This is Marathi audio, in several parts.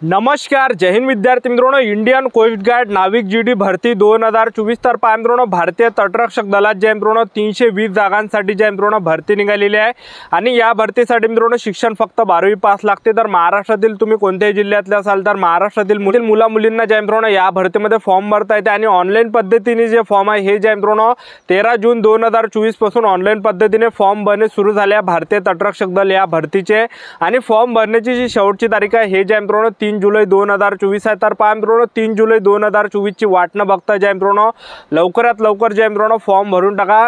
नमस्कार, जय हिंद विद्यार्थी मित्रांनो. इंडियन कोस्ट गार्ड नाविक जीडी भरती 2024 तर पहा मित्रांनो, भारतीय तटरक्षक दलात जे मित्रांनो 320 जागांसाठी जे मित्रांनो भरती निघालेली आहे. आणि या भरतीसाठी मित्रांनो शिक्षण फक्त 12वी पास लागते. तर महाराष्ट्रातील तुम्ही कोणत्याही जिल्ह्यातले असाल तर महाराष्ट्रातील मुला मुलींना जे मित्रांनो या भरतीमध्ये फॉर्म भरता येते. आणि ऑनलाईन पद्धतीने जे फॉर्म आहे हे जे मित्रांनो 13 जून 2024 पासून ऑनलाईन पद्धतीने फॉर्म भरणे सुरू झाले आहे भारतीय तटरक्षक दल या भरतीचे. आणि फॉर्म भरण्याची जी शेवटची तारीख आहे हे जे मित्रांनो 3 जुलै 2024 आहे. तर पहा मित्रांनो 3 जुलै 2024 ची वाट न बघता जे मित्रांनो लवकरात लवकर जे मित्रांनो फॉर्म भरून टाका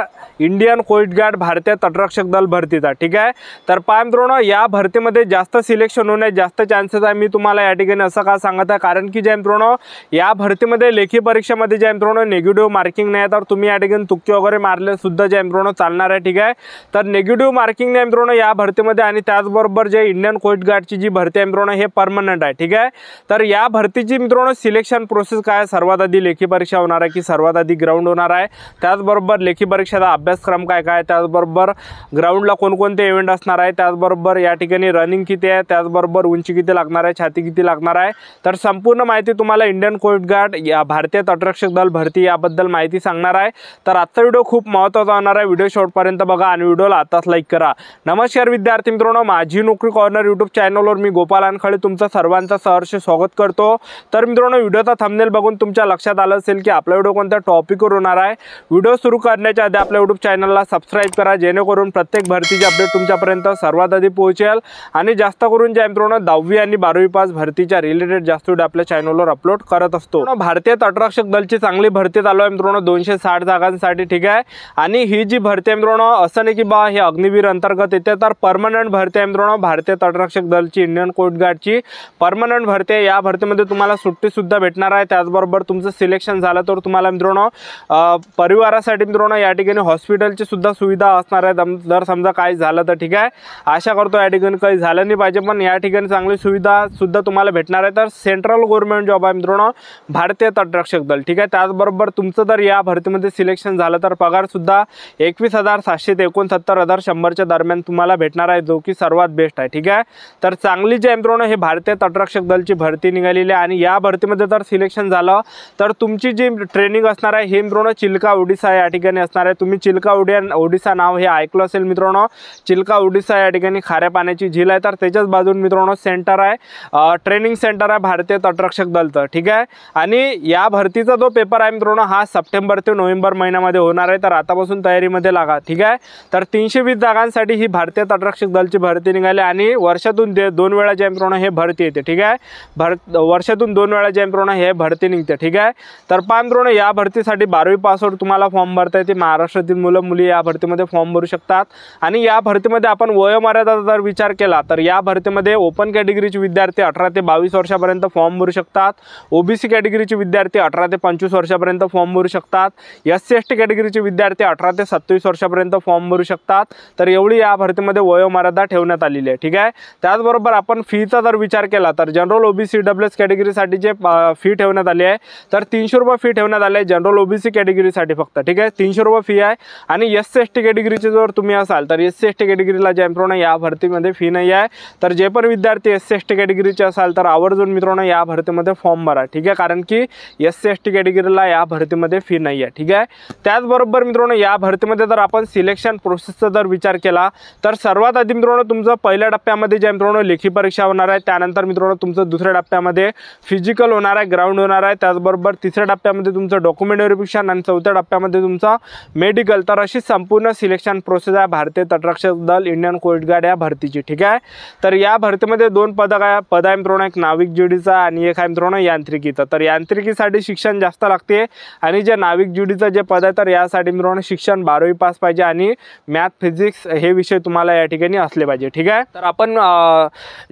इंडियन कोस्ट गार्ड भारतीय तटरक्षक दल भरतीचा. ठीक आहे. तर पहा मित्रांनो या भरतीमध्ये जास्त सिलेक्शन होण्याचे जास्त चान्सेस आहे. मी तुम्हाला या ठिकाणी असं का सांगत आहे कारण की जे मित्रांनो या भरतीमध्ये लेखी परीक्षेमध्ये जे मित्रांनो नेगेटिव्ह मार्किंग नाही. तर तुम्ही या ठिकाणी तुक्के वगैरे मारले सुद्धा जे मित्रांनो चालणार आहे. ठीक आहे. तर नेगेटिव्ह मार्किंग नाही मित्रांनो या भरतीमध्ये. आणि त्याचबरोबर जे इंडियन कोस्ट गार्डची जी भरती आहे मित्रांनो हे परमनंट आहे. ठीक आहे. तर या भरतीची मित्रांनो सिलेक्शन प्रोसेस काय, सर्वात आधी लेखी परीक्षा होणार आहे की सर्वात आधी ग्राउंड होणार आहे. त्याचबरोबर लेखी परीक्षेचा अभ्यासक्रम काय काय, त्याचबरोबर ग्राउंडला कोणकोणते इव्हेंट असणार आहे, त्याचबरोबर या ठिकाणी रनिंग किती आहे, त्याचबरोबर उंची किती लागणार आहे, छाती किती लागणार आहे. तर संपूर्ण माहिती तुम्हाला इंडियन कोस्ट गार्ड या भारतीय तटरक्षक दल भरती याबद्दल माहिती सांगणार आहे. तर आजचा व्हिडिओ खूप महत्त्वाचा होणार आहे. व्हिडिओ शेवटपर्यंत बघा आणि व्हिडिओला आताच लाईक करा. नमस्कार विद्यार्थी मित्रांनो, माझी नोकरी कॉर्नर यूट्यूब चॅनलवर मी गोपाल अनखळे तुमचं सर्वांचं सहर्ष स्वागत करतो. तर मित्रांनो व्हिडिओचा थंबनेल बघून तुमच्या लक्षात आलं असेल की आपला व्हिडिओ कोणत्या टॉपिकवर होणार आहे. व्हिडिओ सुरू करण्याच्या आधी आपल्या यूट्यूब चॅनलला सबस्क्राइब करा जेणेकरून प्रत्येक भरतीचे अपडेट तुमच्यापर्यंत सर्वात आधी पोहोचेल. आणि जास्त करून जे मित्रांनो 10वी आणि 12वी पास भरतीच्या रिलेटेड जास्त व्हिडिओ आपल्या चॅनलवर अपलोड करत असतो. भारतीय तटरक्षक दलची चांगली भरती चालू आहे मित्रांनो 260 जागांसाठी. ठीक आहे. आणि ही जी भरती आहे मित्रांनो असं नाही की बा हे अग्निवीर अंतर्गत येते, तर परमनंट भरती आहे मित्रांनो भारतीय तटरक्षक दलची इंडियन कोस्ट गार्डची परमनंट भरती आहे. या भरतीमध्ये तुम्हाला सुट्टी सुद्धा भेटणार आहे. त्याचबरोबर तुमचं सिलेक्शन झालं तर तुम्हाला मित्रांनो परिवारासाठी मित्रांनो या ठिकाणी हॉस्पिटलची सुद्धा सुविधा असणार आहे जर समजा काही झालं तर. ठीक आहे. आशा करतो या ठिकाणी काही झालं नाही पाहिजे, पण या ठिकाणी चांगली सुविधा सुद्धा तुम्हाला भेटणार आहे. तर सेंट्रल गव्हर्नमेंट जॉब आहे मित्रांनो भारतीय तटरक्षक दल. ठीक आहे. त्याचबरोबर तुमचं जर या भरतीमध्ये सिलेक्शन झालं तर पगार सुद्धा 21,700 ते 69,100च्या दरम्यान तुम्हाला भेटणार आहे, जो की सर्वात बेस्ट आहे. ठीक आहे. तर चांगली जे मित्रांनो हे भारतीय तटरक्षक दलची भरती निघालेली आहे. आणि या भरतीमध्ये जर सिलेक्शन झालं तर तुमची जी ट्रेनिंग असणार आहे हे मित्रांनो चिल्का ओडिशा या ठिकाणी असणार आहे. तुम्ही चिल्का ओडिशा नाव हे ऐकलं असेल मित्रांनो. चिल्का ओडिशा या ठिकाणी खाऱ्या पाण्याची झील आहे. तर त्याच्याच बाजून मित्रांनो सेंटर आहे, ट्रेनिंग सेंटर आहे भारतीय तटरक्षक दलचं. ठीक आहे. आणि या भरतीचा जो पेपर आहे मित्रांनो हा सप्टेंबर ते नोव्हेंबर महिन्यामध्ये होणार आहे. तर आतापासून तयारीमध्ये लागा. ठीक आहे. तर 320 जागांसाठी ही भारतीय तटरक्षक दलची भरती निघाली. आणि वर्षातून 2 वेळा जे मित्रांनो हे भरती येते. ठीक आहे. वर्षातून 2 वेळा जे मित्रांनो हे भरती निघते. ठीक आहे. तर पहा मित्रांनो या भरतीसाठी 12वी पासवर तुम्हाला फॉर्म भरता येते. महाराष्ट्रातील मुलं मुली या भरतीमध्ये फॉर्म भरू शकतात. आणि या भरतीमध्ये आपण वयोमर्यादा जर विचार केला तर या भरतीमध्ये ओपन कॅटेगरीचे विद्यार्थी 18 ते 22 वर्षापर्यंत फॉर्म भरू शकतात. ओबीसी कॅटेगरीचे विद्यार्थी 18 ते 25 वर्षापर्यंत फॉर्म भरू शकतात. SC/ST कॅटेगरीचे विद्यार्थी 18 ते 27 वर्षापर्यंत फॉर्म भरू शकतात. तर एवढी या भरतीमध्ये वयोमर्यादा ठेवण्यात आलेली आहे. ठीक आहे. त्याचबरोबर आपण फीचा जर विचार केला तर जनरल ओबीसी EWS कॅटेगरीसाठी जे फी ठेवण्यात आली आहे तर 300 रुपये फी ठेवण्यात आली आहे जनरल ओबीसी कॅटेगरीसाठी फक्त. ठीक आहे. 300 रुपये फी आहे. आणि SC/ST कॅटेगरीचे जर तुम्ही असाल तर SC/ST कॅटेगरीला जे मित्रांनो या भरतीमध्ये फी नाही आहे. तर जे पण विद्यार्थी SC/ST कॅटेगरीचे असाल तर आवर्जून मित्रांनो या भरतीमध्ये फॉर्म भरा. ठीक आहे. कारण की SC/ST कॅटेगरीला या भरतीमध्ये फी नाही आहे. ठीक आहे. त्याचबरोबर मित्रांनो या भरतीमध्ये जर आपण सिलेक्शन प्रोसेसचा जर विचार केला तर सर्वात आधी मित्रांनो तुमचं पहिल्या टप्प्यामध्ये जे मित्रांनो लेखी परीक्षा होणार आहे. त्यानंतर मित्रांनो तुमचं दुसऱ्या टप्प्यामध्ये फिजिकल होणार आहे, ग्राउंड होणार आहे. त्याचबरोबर तिसऱ्या टप्प्यामध्ये तुमचं डॉक्युमेंट व्हेरिफिकेशन आणि चौथ्या टप्प्यामध्ये तुमचा मेडिकल. तर अशी संपूर्ण सिलेक्शन प्रोसेस आहे भारतीय तटरक्षक दल इंडियन कोस्ट गार्ड या भरतीची. ठीक आहे. तर या भरतीमध्ये 2 पद आहे मित्रांनो, एक नाविक जीडीचा आणि एक आहे मित्रांनो यांत्रिकीचा. तर यांत्रिकीसाठी शिक्षण जास्त लागते. आणि जे नाविक जीडीचं जे पद आहे तर यासाठी मित्रांनो शिक्षण 12वी पास पाहिजे आणि मॅथ फिजिक्स हे विषय तुम्हाला या ठिकाणी असले पाहिजे. ठीक आहे. तर आपण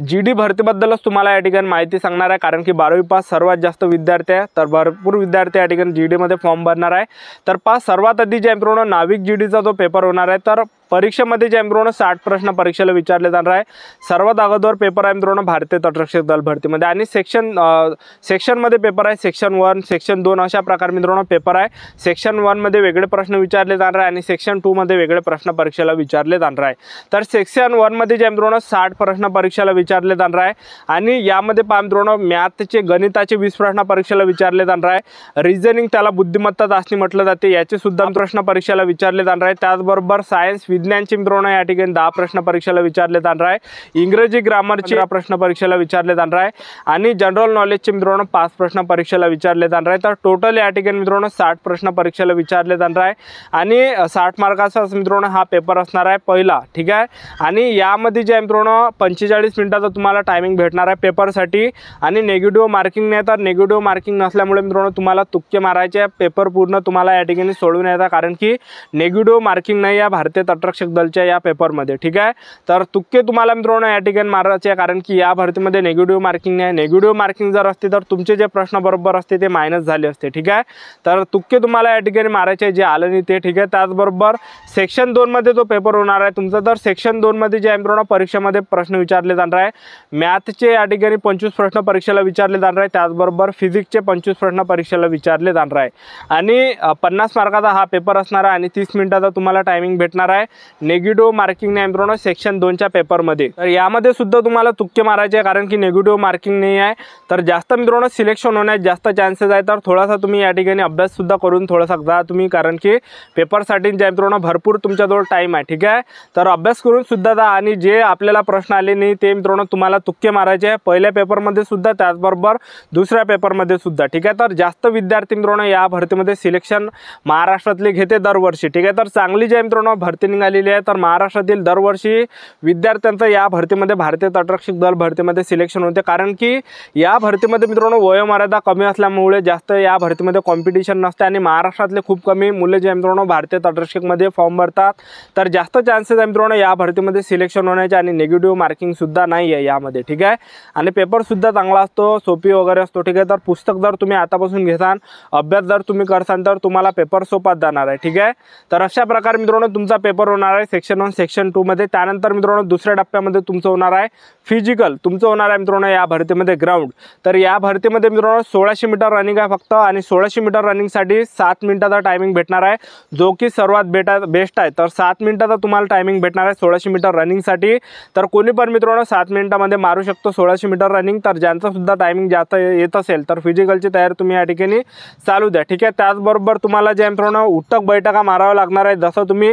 जीडी भरतीबद्दलच तुम्हाला या ठिकाणी माहिती सांगणार आहे कारण की 12वी पास सर्वात जास्त विद्यार्थी आहे. तर भरपूर विद्यार्थी या ठिकाणी जीडी मध्ये फॉर्म भरणार आहे. तर सर्वात आधी जे मित्रांनो नाविक जीडीचा जो पेपर होणार आहे तर परीक्षेमध्ये जे मित्रांनो 60 प्रश्न परीक्षेला विचारले जाणार आहे। सर्वात अगोदर पेपर आहे मित्रांनो भारतीय तटरक्षक दल भरतीमध्ये आणि सेक्शनमध्ये पेपर आहे। सेक्शन 1 सेक्शन 2 अशा प्रकार मित्रांनो पेपर आहे। सेक्शन 1 मध्ये वेगळे प्रश्न विचारले जाणार आहे आणि सेक्शन 2 मध्ये वेगळे प्रश्न परीक्षेला विचारले जाणार आहे। तर सेक्शन 1 मध्ये जे मित्रांनो 60 प्रश्न परीक्षेला विचारले जाणार आहे आणि यामध्ये पहा मित्रांनो मॅथचे गणिताचे 20 प्रश्न परीक्षेला विचारले जाणार आहे। रिझनिंग त्याला बुद्धिमत्ता चाचणी म्हटलं जाते, याचे सुद्धा प्रश्न परीक्षेला विचारले जाणार आहे। त्याचबरोबर सायन्स विज्ञानचे मित्रांनो या ठिकाणी 10 प्रश्न परीक्षेला विचारले जाणार आहे। इंग्रजी ग्रामरचे प्रश्न परीक्षेला विचारले जाणार आहे आणि जनरल नॉलेजचे मित्रांनो 5 प्रश्न परीक्षेला विचारले जाणार आहे। तर टोटल या ठिकाणी मित्रांनो 60 प्रश्न परीक्षेला विचारले जाणार आहे आणि 60 मार्काचा मित्रांनो हा पेपर असणार आहे पहिला, ठीक आहे। आणि यामध्ये जे मित्रांनो 45 मिनिटाचा तुम्हाला टायमिंग भेटणार आहे पेपरसाठी आणि नेगेटिव्ह मार्किंग नाही, तर नेगेटिव्ह मार्किंग नसल्यामुळे मित्रांनो तुम्हाला तुक्के मारायचे, पेपर पूर्ण तुम्हाला या ठिकाणी सोडून यायचा, कारण की नेगेटिव्ह मार्किंग नाही या भारतीय तटरक्षक दलच्या या पेपरमध्ये, ठीक आहे। तर तुक्के तुम्हाला मित्रांनो या ठिकाणी मारायचे आहे, कारण की या भरतीमध्ये नेगेटिव्ह मार्किंग नाही। नेगेटिव्ह मार्किंग जर असते तर तुमचे जे प्रश्न बरोबर असते ते मायनस झाले असते, ठीक आहे। तर तुक्के तुम्हाला या ठिकाणी मारायचे जे आलं नाही ते, ठीक आहे। त्याचबरोबर सेक्शन 2 मध्ये जो पेपर होणार आहे तुमचा, तर सेक्शन 2 मध्ये जे मित्रांनो परीक्षेमध्ये प्रश्न विचारले जाणार आहे। मॅथचे या ठिकाणी 25 प्रश्न परीक्षेला विचारले जाणार आहे। त्याचबरोबर फिजिक्सचे 25 प्रश्न परीक्षेला विचारले जाणार आहे आणि 50 मार्काचा हा पेपर असणार आहे आणि 30 मिनिटाचा तुम्हाला टायमिंग भेटणार आहे। नेगेटिव्ह मार्किंग नाही मित्रांनो सेक्शन 2च्या पेपरमध्ये। तर यामध्ये सुद्धा तुम्हाला तुक्के मारायचे आहे, कारण की नेगेटिव्ह मार्किंग नाही आहे। तर जास्त मित्रांनो सिलेक्शन होण्याचे जास्त चान्सेस आहे, तर थोडासा तुम्ही या ठिकाणी अभ्यास सुद्धा करून थोडा सकता तुम्ही, कारण की पेपरसाठी जे मित्रांनो भरपूर तुमच्याजवळ टाईम आहे, ठीक आहे। तर अभ्यास करून सुद्धा जा आणि जे आपल्याला प्रश्न आले नाही ते मित्रांनो तुम्हाला तुक्के मारायचे आहे, पहिल्या पेपरमध्ये सुद्धा त्याचबरोबर दुसऱ्या पेपरमध्ये सुद्धा, ठीक आहे। तर जास्त विद्यार्थी मित्रांनो या भरतीमध्ये सिलेक्शन महाराष्ट्रातले घेते दरवर्षी, ठीक आहे। तर चांगली जे मित्रांनो भरती निघालेली आहे, तर महाराष्ट्रातील दरवर्षी विद्यार्थ्यांचं या भरतीमध्ये भारतीय तटरक्षक दल भरतीमध्ये सिलेक्शन होते, कारण की या भरतीमध्ये मित्रांनो वयोमर्यादा कमी असल्यामुळे जास्त या भरतीमध्ये कॉम्पिटिशन नसते आणि महाराष्ट्रातले खूप कमी मुले जे मित्रांनो भारतीय तटरक्षकमध्ये फॉर्म भरतात। तर जास्त चान्सेस आहे मित्रांनो या भरतीमध्ये सिलेक्शन होण्याचे आणि नेगेटिव्ह मार्किंग सुद्धा नाही आहे यामध्ये, ठीक आहे। आणि पेपर सुद्धा चांगला असतो, सोपी वगैरे असतो, ठीक आहे। तर पुस्तक जर तुम्ही आतापासून घेसान, अभ्यास जर तुम्ही करसान, तर तुम्हाला पेपर सोपात जाणार आहे, ठीक आहे। तर अशा प्रकारे मित्रांनो तुमचा पेपर होणार आहे सेक्शन 1 सेक्शन 2 मध्ये। त्यानंतर मित्रांनो दुसऱ्या टप्प्यामध्ये तुमचं होणार आहे फिजिकल, तुमचं होणार आहे मित्रांनो या भरतीमध्ये ग्राउंड। तर या भरतीमध्ये मित्रांनो 1600 मीटर रनिंग आहे फक्त आणि 1600 मीटर रनिंगसाठी 7 मिनिटाचा टायमिंग भेटणार आहे, जो की सर्वात बेस्ट आहे। तर 7 मिनिटाचा तुम्हाला टायमिंग भेटणार आहे 1600 मीटर रनिंगसाठी। तर कोणी पण मित्रांनो 7 मिनिटामध्ये मारू शकतो 1600 मीटर रनिंग। तर ज्यांचा सुद्धा टायमिंग जास्त येत असेल तर फिजिकलची तयारी तुम्ही या ठिकाणी चालू द्या, ठीक आहे। त्याचबरोबर तुम्हाला जे मित्रांनो उठक बैठका मारावं लागणार आहे, जसं तुम्ही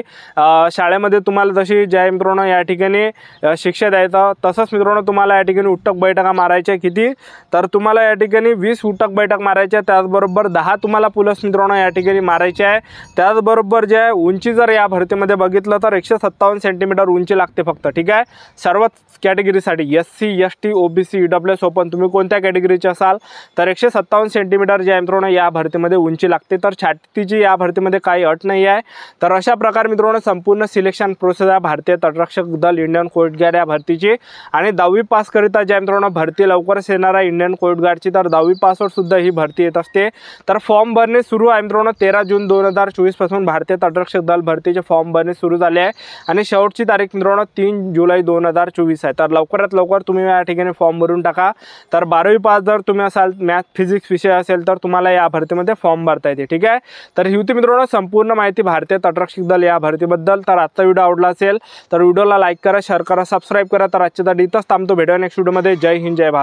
शाळेमध्ये तुम्हाला जशी ज्या मित्रांनो या ठिकाणी शिक्षा द्यायचं, तसंच मित्रांनो तुम्हाला या ठिकाणी उठक बैठका मारायच्या किती, तर तुम्हाला या ठिकाणी 20 उठक बैठक मारायच्या, त्याचबरोबर 10 तुम्हाला पुलस मित्रांनो या ठिकाणी मारायचे आहे। त्याचबरोबर जे उंची जर या भरतीमध्ये बघितलं तर 157 सेंटीमीटर उंची लागते फक्त, ठीक आहे। सर्वच कॅटेगरीसाठी SC ST OBC EWS open तुम्ही कोणत्या कॅटेगरीचे असाल तर 157 सेंटीमीटर जे मित्रांनो या भरतीमध्ये उंची लागते। तर छातीची या भरतीमध्ये काही अट नाही आहे। तर अशा प्रकारे मित्रांनो संपूर्ण सिलेक्शन प्रोसेस आहे भारतीय तटरक्षक दल इंडियन कोस्ट गार्ड या भरतीची। आणि 10वी पास करिता ज्या मित्रांनो भरती लवकरच येणार आहे इंडियन कोस्ट गार्डची, तर 10वी पासवर सुद्धा ही भरती येत असते। तर फॉर्म भरणे सुरू आहे मित्रांनो 13 जून 2024 पासून भारतीय तटरक्षक दल भरतीचे फॉर्म भरणे सुरू झाले आहे आणि शेवटची तारीख मित्रांनो 3 जुलै 2024 आहे। तर लवकरात लवकर तुम्ही या ठिकाणी फॉर्म भरून टाका। तर 12वी पास जर तुम्ही असाल, मॅथ फिजिक्स विषय असेल, तर तुम्हाला या भरतीमध्ये फॉर्म भरता येते, ठीक आहे। तर ही होती मित्रांनो संपूर्ण माहिती भारतीय तटरक्षक दल या भरतीबद्दल। तर आजचा व्हिडिओ आवडला असेल तर व्हिडिओला लाईक करा, शेअर करा, सबस्क्राईब करा। तर आजच्या इथंच थांबतो, भेटूया नेक्स्ट व्हिडिओमध्ये। जय हिंद जय भारत।